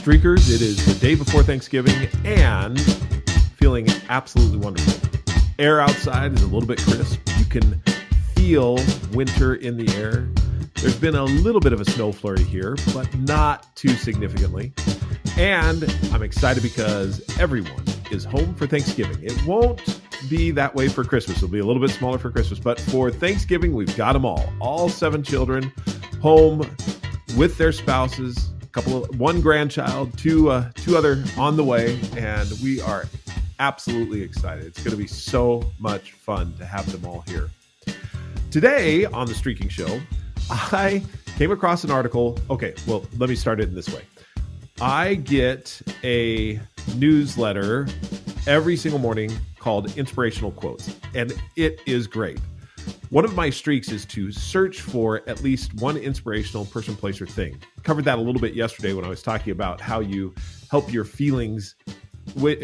Streakers, it is the day before Thanksgiving and feeling absolutely wonderful. Air outside is a little bit crisp. You can feel winter in the air. There's been a little bit of a snow flurry here, but not too significantly. And I'm excited because everyone is home for Thanksgiving. It won't be that way for Christmas. It'll be a little bit smaller for Christmas, but for Thanksgiving, we've got them all 7 children home with their spouses, one grandchild, two other on the way, and we are absolutely excited. It's going to be so much fun to have them all here. Today on the Streakin Show, I came across an article. Okay, well, let me start it in this way. I get a newsletter every single morning called Inspirational Quotes, and it is great. One of my streaks is to search for at least one inspirational person, place, or thing. Covered that a little bit yesterday when I was talking about how you help your feelings,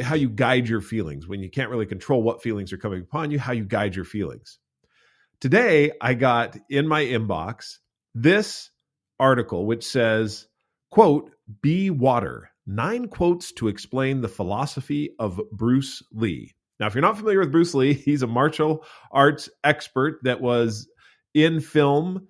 how you guide your feelings when you can't really control what feelings are coming upon you, how you guide your feelings. Today, I got in my inbox this article which says, quote, "Be water. 9 quotes to explain the philosophy of Bruce Lee." Now, if you're not familiar with Bruce Lee, he's a martial arts expert that was in film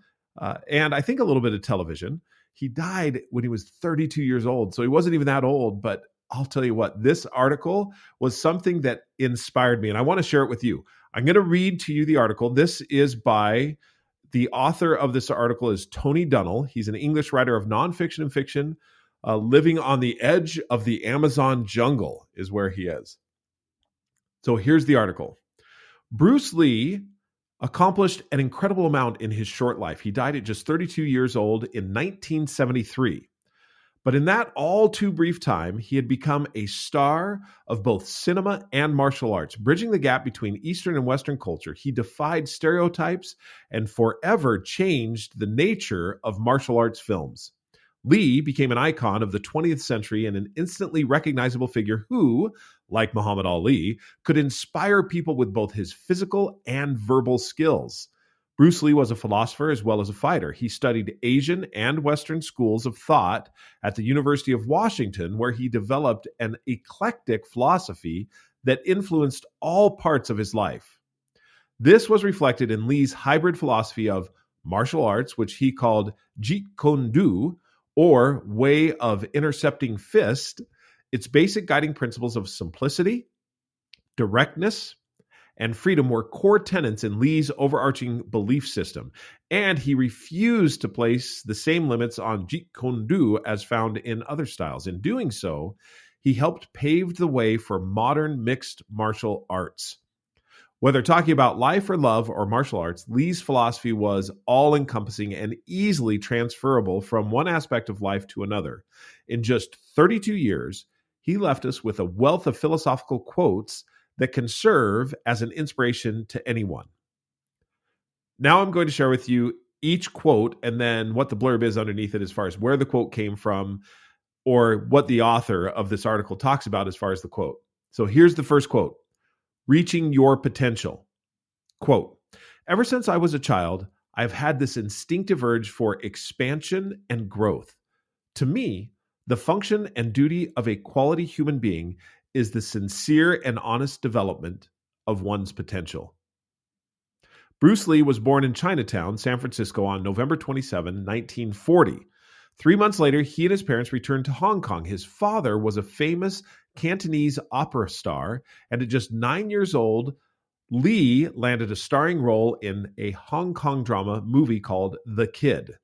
and I think a little bit of television. He died when he was 32 years old, so he wasn't even that old. But I'll tell you what, this article was something that inspired me, and I want to share it with you. I'm going to read to you the article. This is by the author of this article is Tony Dunnell. He's an English writer of nonfiction and fiction, living on the edge of the Amazon jungle is where he is. So here's the article. Bruce Lee accomplished an incredible amount in his short life. He died at just 32 years old in 1973. But in that all too brief time, he had become a star of both cinema and martial arts, bridging the gap between Eastern and Western culture. He defied stereotypes and forever changed the nature of martial arts films. Lee became an icon of the 20th century and an instantly recognizable figure who, like Muhammad Ali, could inspire people with both his physical and verbal skills. Bruce Lee was a philosopher as well as a fighter. He studied Asian and Western schools of thought at the University of Washington, where he developed an eclectic philosophy that influenced all parts of his life. This was reflected in Lee's hybrid philosophy of martial arts, which he called Jeet Kune Do, or way of intercepting fist. Its basic guiding principles of simplicity, directness, and freedom were core tenets in Lee's overarching belief system, and he refused to place the same limits on Jeet Kune Do as found in other styles. In doing so, he helped pave the way for modern mixed martial arts. Whether talking about life or love or martial arts, Lee's philosophy was all-encompassing and easily transferable from one aspect of life to another. In just 32 years, he left us with a wealth of philosophical quotes that can serve as an inspiration to anyone. Now I'm going to share with you each quote and then what the blurb is underneath it as far as where the quote came from or what the author of this article talks about as far as the quote. So here's the first quote. Reaching your potential. Quote, "Ever since I was a child, I've had this instinctive urge for expansion and growth. To me, the function and duty of a quality human being is the sincere and honest development of one's potential." Bruce Lee was born in Chinatown, San Francisco on November 27, 1940. 3 months later, he and his parents returned to Hong Kong. His father was a famous Cantonese opera star, and at just 9 years old, Lee landed a starring role in a Hong Kong drama movie called The Kid.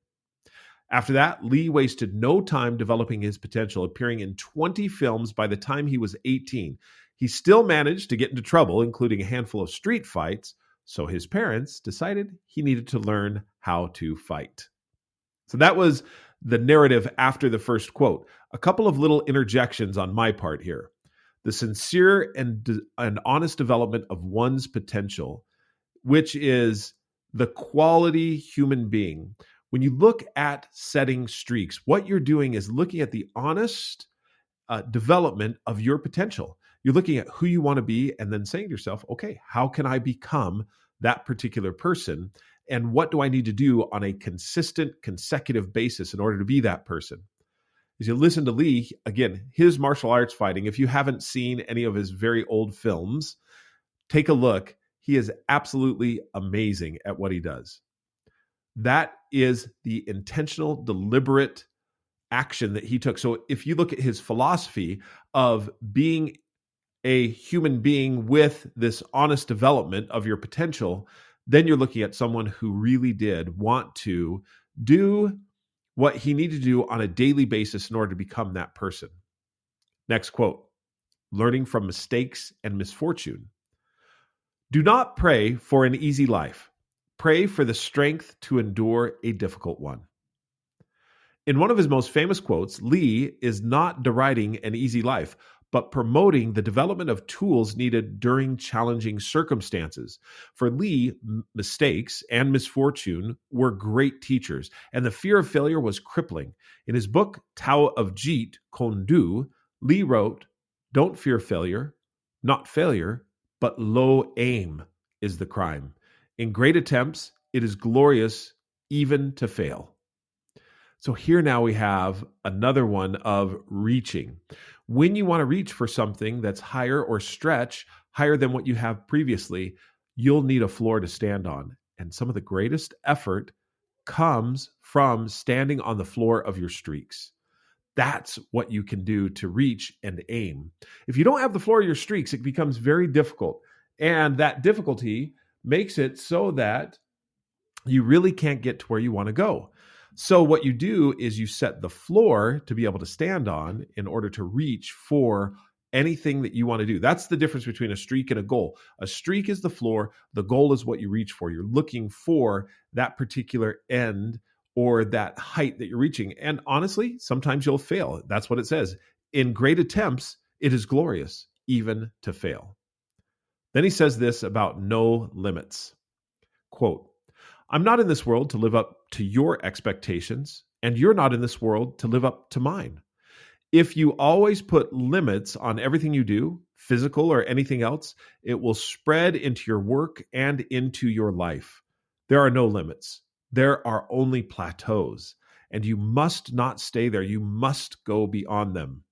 After that, Lee wasted no time developing his potential, appearing in 20 films by the time he was 18. He still managed to get into trouble, including a handful of street fights, so his parents decided he needed to learn how to fight. So that was the narrative after the first quote. A couple of little interjections on my part here. The sincere and honest development of one's potential, which is the quality human being. When you look at setting streaks, what you're doing is looking at the honest development of your potential. You're looking at who you want to be and then saying to yourself, okay, how can I become that particular person? And what do I need to do on a consistent, consecutive basis in order to be that person? As you listen to Lee, again, his martial arts fighting, if you haven't seen any of his very old films, take a look. He is absolutely amazing at what he does. That is the intentional, deliberate action that he took. So if you look at his philosophy of being a human being with this honest development of your potential, then you're looking at someone who really did want to do what he needed to do on a daily basis in order to become that person. Next quote, learning from mistakes and misfortune. Do not pray for an easy life. Pray for the strength to endure a difficult one. In one of his most famous quotes, Lee is not deriding an easy life, but promoting the development of tools needed during challenging circumstances. For Lee, mistakes and misfortune were great teachers, and the fear of failure was crippling. In his book, Tao of Jeet Kong Du, Lee wrote, "Don't fear failure, not failure, but low aim is the crime. In great attempts, it is glorious even to fail." So here now we have another one of reaching. When you want to reach for something that's higher or stretch higher than what you have previously, you'll need a floor to stand on. And some of the greatest effort comes from standing on the floor of your streaks. That's what you can do to reach and aim. If you don't have the floor of your streaks, it becomes very difficult. And that difficulty makes it so that you really can't get to where you want to go. So what you do is you set the floor to be able to stand on in order to reach for anything that you want to do. That's the difference between a streak and a goal. A streak is the floor. The goal is what you reach for. You're looking for that particular end or that height that you're reaching. And honestly, sometimes you'll fail. That's what it says. In great attempts, it is glorious, even to fail. Then he says this about no limits. Quote, I'm not in this world to live up to your expectations, and you're not in this world to live up to mine. If you always put limits on everything you do, physical or anything else, it will spread into your work and into your life. There are no limits. There are only plateaus, and you must not stay there. You must go beyond them.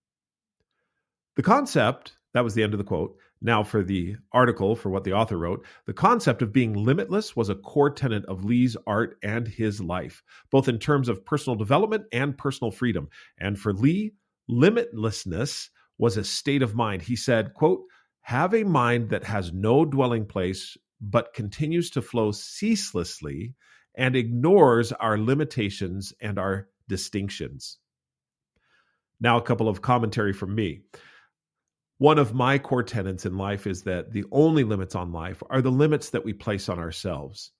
The concept, that was the end of the quote. Now for the article, for what the author wrote, the concept of being limitless was a core tenet of Lee's art and his life, both in terms of personal development and personal freedom. And for Lee, limitlessness was a state of mind. He said, quote, have a mind that has no dwelling place, but continues to flow ceaselessly and ignores our limitations and our distinctions. Now, a couple of commentary from me. One of my core tenets in life is that the only limits on life are the limits that we place on ourselves.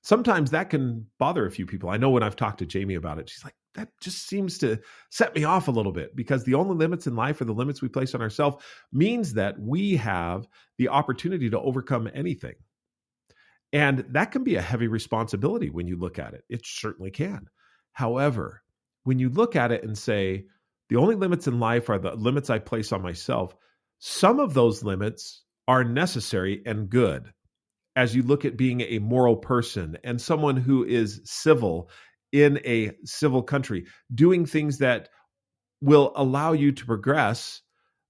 Sometimes that can bother a few people. I know when I've talked to Jamie about it, she's like, that just seems to set me off a little bit because the only limits in life are the limits we place on ourselves means that we have the opportunity to overcome anything. And that can be a heavy responsibility when you look at it. It certainly can. However, when you look at it and say, the only limits in life are the limits I place on myself, some of those limits are necessary and good as you look at being a moral person and someone who is civil in a civil country, doing things that will allow you to progress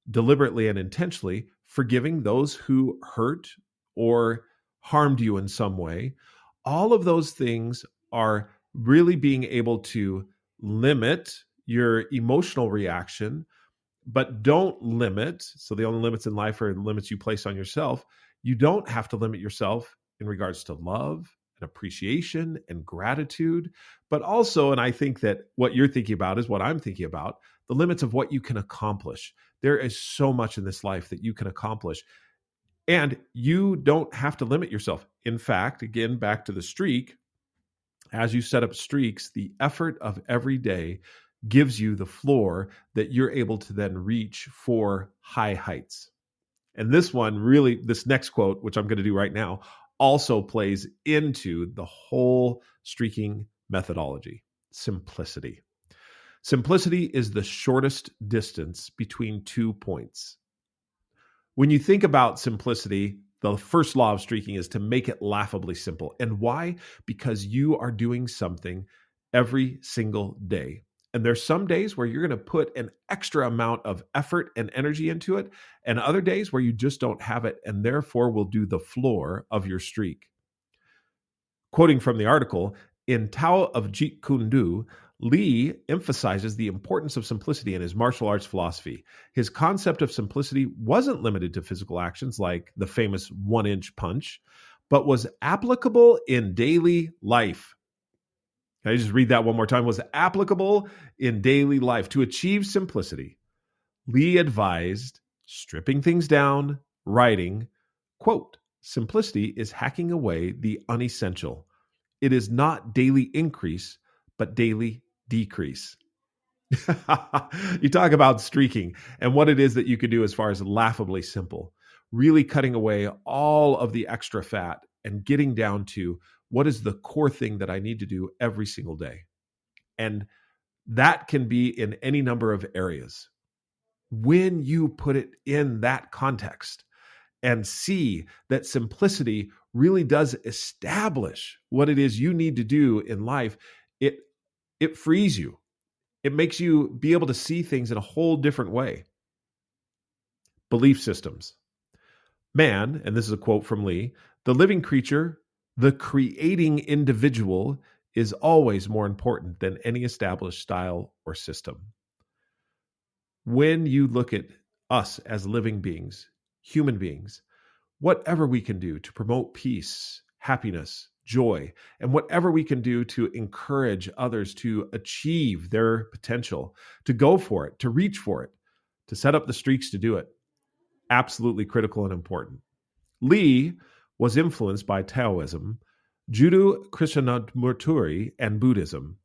deliberately and intentionally, forgiving those who hurt or harmed you in some way. All of those things are really being able to limit your emotional reaction, but don't limit. So the only limits in life are the limits you place on yourself. You don't have to limit yourself in regards to love and appreciation and gratitude, but also, and I think that what you're thinking about is what I'm thinking about, the limits of what you can accomplish. There is so much in this life that you can accomplish, and you don't have to limit yourself. In fact, again, back to the streak, as you set up streaks, the effort of every day gives you the floor that you're able to then reach for high heights. And this one really, this next quote, which I'm going to do right now, also plays into the whole streaking methodology. Simplicity. Simplicity is the shortest distance between 2 points. When you think about simplicity, the first law of streaking is to make it laughably simple. And why? Because you are doing something every single day. And there's some days where you're going to put an extra amount of effort and energy into it, and other days where you just don't have it, and therefore will do the floor of your streak. Quoting from the article, in Tao of Jeet Kune Do, Lee emphasizes the importance of simplicity in his martial arts philosophy. His concept of simplicity wasn't limited to physical actions like the famous one-inch punch, but was applicable in daily life. Can I just read that one more time? Was applicable in daily life. To achieve simplicity, Lee advised stripping things down, writing, quote, simplicity is hacking away the unessential. It is not daily increase, but daily decrease. You talk about streaking and what it is that you can do as far as laughably simple, really cutting away all of the extra fat and getting down to what is the core thing that I need to do every single day. And that can be in any number of areas. When you put it in that context and see that simplicity really does establish what it is you need to do in life, it frees you. It makes you be able to see things in a whole different way. Belief systems. Man, and this is a quote from Lee, the living creature, the creating individual is always more important than any established style or system. When you look at us as living beings, human beings, whatever we can do to promote peace, happiness, joy, and whatever we can do to encourage others to achieve their potential, to go for it, to reach for it, to set up the streaks to do it, absolutely critical and important. Lee was influenced by Taoism, Jiddu Krishnamurti, and Buddhism.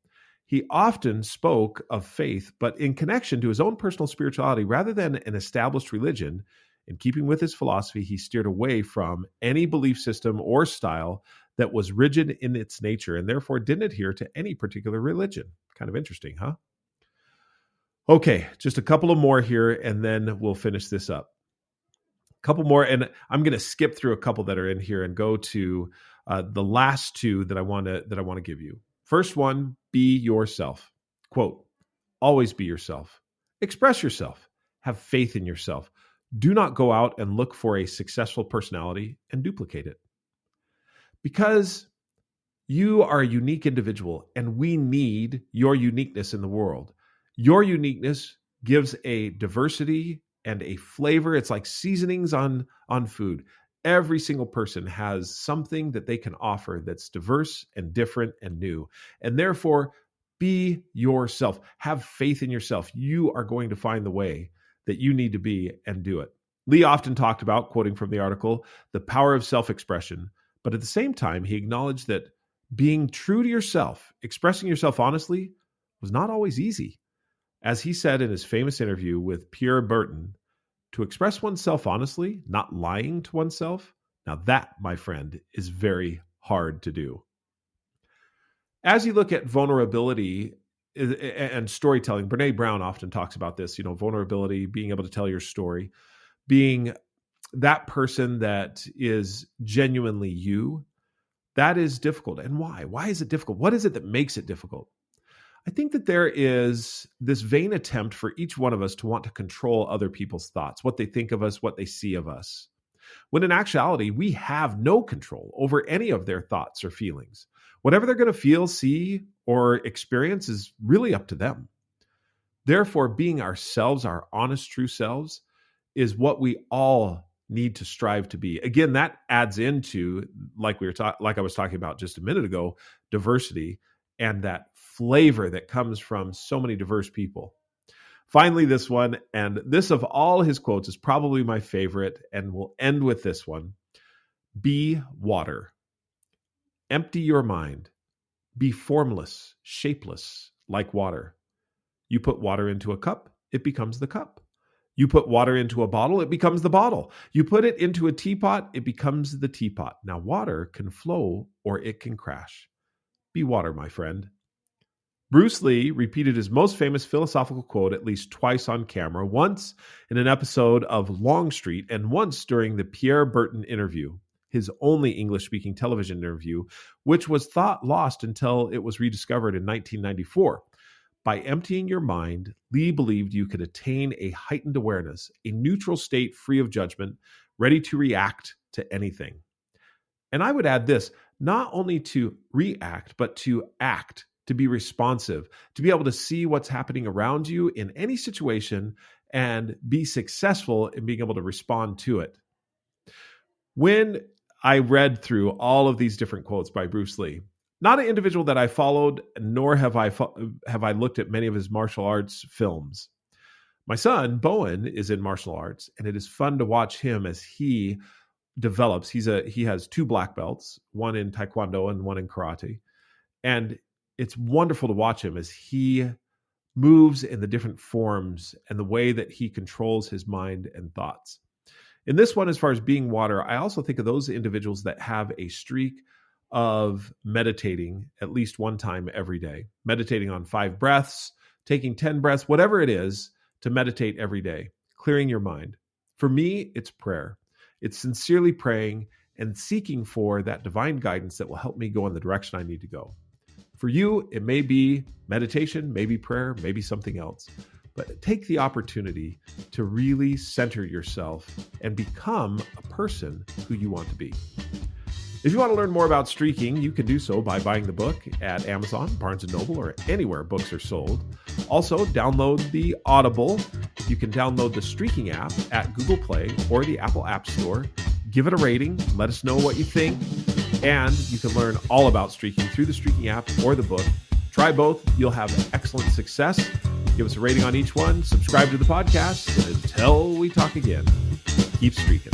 He often spoke of faith, but in connection to his own personal spirituality rather than an established religion. In keeping with his philosophy, he steered away from any belief system or style that was rigid in its nature and therefore didn't adhere to any particular religion. Kind of interesting, huh? Okay, just a couple of more here, and then we'll finish this up. A couple more, and I'm going to skip through a couple that are in here and go to the last two that I want to give you. First one, be yourself. Quote, always be yourself. Express yourself. Have faith in yourself. Do not go out and look for a successful personality and duplicate it. Because you are a unique individual and we need your uniqueness in the world. Your uniqueness gives a diversity and a flavor. It's like seasonings on food. Every single person has something that they can offer that's diverse and different and new. And therefore, be yourself. Have faith in yourself. You are going to find the way that you need to be and do it. Lee often talked about, quoting from the article, the power of self-expression. But at the same time, he acknowledged that being true to yourself, expressing yourself honestly, was not always easy. As he said in his famous interview with Pierre Berton, to express oneself honestly, not lying to oneself, now that, my friend, is very hard to do. As you look at vulnerability and storytelling, Brene Brown often talks about this, vulnerability, being able to tell your story, being that person that is genuinely you, that is difficult. And why? Why is it difficult? What is it that makes it difficult? I think that there is this vain attempt for each one of us to want to control other people's thoughts, what they think of us, what they see of us. When in actuality, we have no control over any of their thoughts or feelings. Whatever they're going to feel, see, or experience is really up to them. Therefore, being ourselves, our honest, true selves, is what we all need to strive to be. Again, that adds into, like I was talking about just a minute ago, diversity and that flavor that comes from so many diverse people. Finally, this one, and this of all his quotes is probably my favorite, and we'll end with this one. Be water. Empty your mind. Be formless, shapeless, like water. You put water into a cup, it becomes the cup. You put water into a bottle, it becomes the bottle. You put it into a teapot, it becomes the teapot. Now, water can flow or it can crash. Be water, my friend. Bruce Lee repeated his most famous philosophical quote at least twice on camera, once in an episode of Longstreet and once during the Pierre Berton interview, his only English-speaking television interview, which was thought lost until it was rediscovered in 1994. By emptying your mind, Lee believed you could attain a heightened awareness, a neutral state free of judgment, ready to react to anything. And I would add this, not only to react, but to act, to be responsive, to be able to see what's happening around you in any situation and be successful in being able to respond to it. When I read through all of these different quotes by Bruce Lee, not an individual that I followed, nor have I looked at many of his martial arts films. My son, Bowen, is in martial arts, and it is fun to watch him as he develops. He has 2 black belts, one in Taekwondo and one in karate. And it's wonderful to watch him as he moves in the different forms and the way that he controls his mind and thoughts. In this one, as far as being water, I also think of those individuals that have a streak of meditating at least one time every day, meditating on 5 breaths, taking 10 breaths, whatever it is, to meditate every day, clearing your mind. For me, it's prayer. It's sincerely praying and seeking for that divine guidance that will help me go in the direction I need to go. For you, it may be meditation, maybe prayer, maybe something else. But take the opportunity to really center yourself and become a person who you want to be. If you want to learn more about streaking, you can do so by buying the book at Amazon, Barnes & Noble, or anywhere books are sold. Also, download the Audible. You can download the Streaking app at Google Play or the Apple App Store. Give it a rating. Let us know what you think. And you can learn all about streaking through the Streaking app or the book. Try both. You'll have excellent success. Give us a rating on each one. Subscribe to the podcast. And until we talk again, keep streaking.